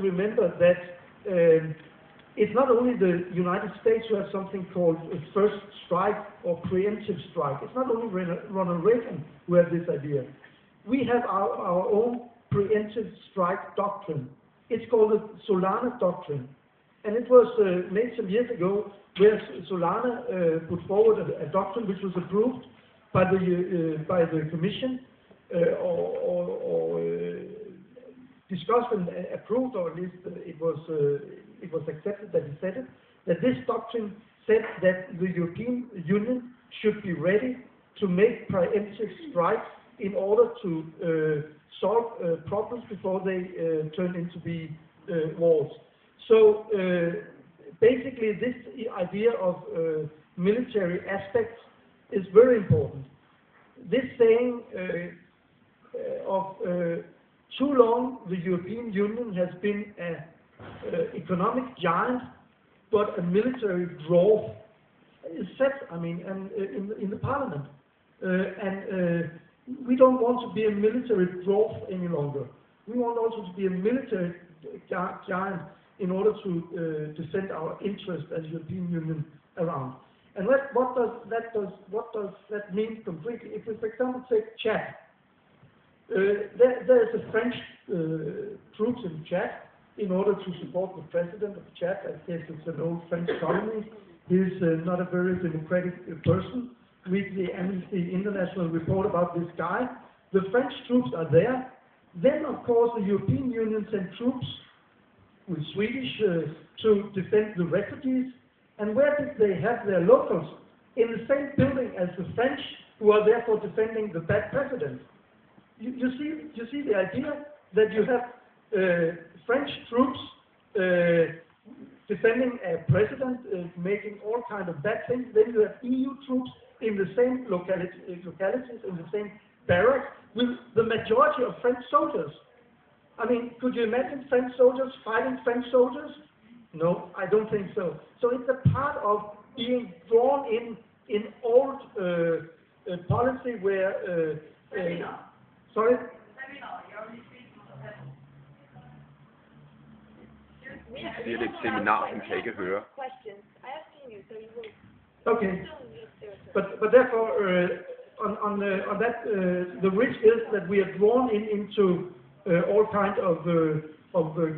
remember that it's not only the United States who has something called a first strike or preemptive strike. It's not only Ronald Reagan who has this idea. We have our own preemptive strike doctrine. It's called the Solana doctrine. And it was made some years ago where Solana put forward a doctrine which was approved by the Commission or discussed and approved, or at least it was accepted that he said it, that this doctrine said that the European Union should be ready to make preemptive strikes in order to solve problems before they turn into be wars. So basically this idea of military aspects is very important. This saying of too long the European Union has been an economic giant but a military dwarf is set, I mean, and in the parliament. We don't want to be a military dwarf any longer. We want also to be a military giant in order to defend our interest as European Union around. And what does that mean completely? If we, for example, take Chad, there's a French troops in Chad in order to support the president of Chad. I guess it's an old French colony. He's not a very democratic person. Read the Amnesty International report about this guy. The French troops are there. Then, of course, the European Union sent troops with Swedish to defend the refugees. And where did they have their locals? In the same building as the French, who are therefore defending the bad president. You see the idea that you have French troops defending a president, making all kinds of bad things. Then you have EU troops in the same localities, in the same barracks, with the majority of French soldiers. I mean, could you imagine French soldiers fighting French soldiers? No, I don't think so. So it's a part of being drawn in old policy where... sorry? Det er et seminar, som kan ikke høre. Okay, but therefore on that the risk is that we are drawn into all kinds of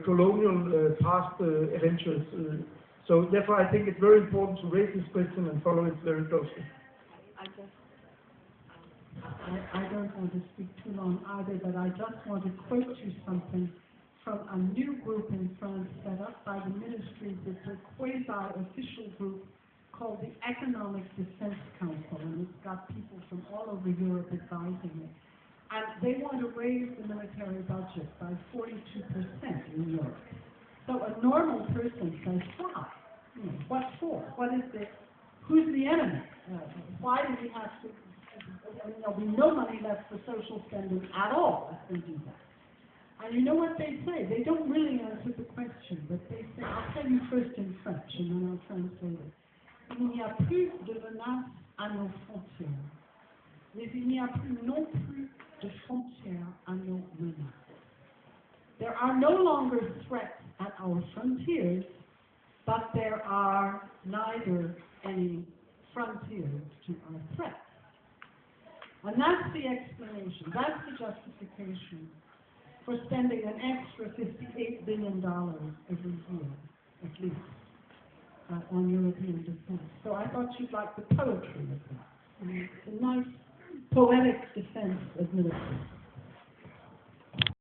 colonial past adventures. So therefore I think it's very important to raise this question and follow it very closely. I don't want to speak too long either, but I just want to quote you something from a new group in France set up by the ministries. It's a quasi-official group called the Economic Defense Council, and it's got people from all over Europe advising it. And they want to raise the military budget by 42% in Europe. So a normal person says, why? What for? What is this? Who's the enemy? Why do we have to? There'll be no money left for social spending at all if we do that. And you know what they say? They don't really answer the question, but they say, I'll tell you first in French and then I'll translate it. Il n'y a plus de menace à nos frontières, mais il n'y a plus non plus de frontières à nos menaces. There are no longer threats at our frontiers, but there are neither any frontiers to our threats. And that's the explanation, that's the justification for spending an extra $58 billion every year, at least, on European defense. So I thought you'd like the poetry of that. It's a nice poetic defense of military.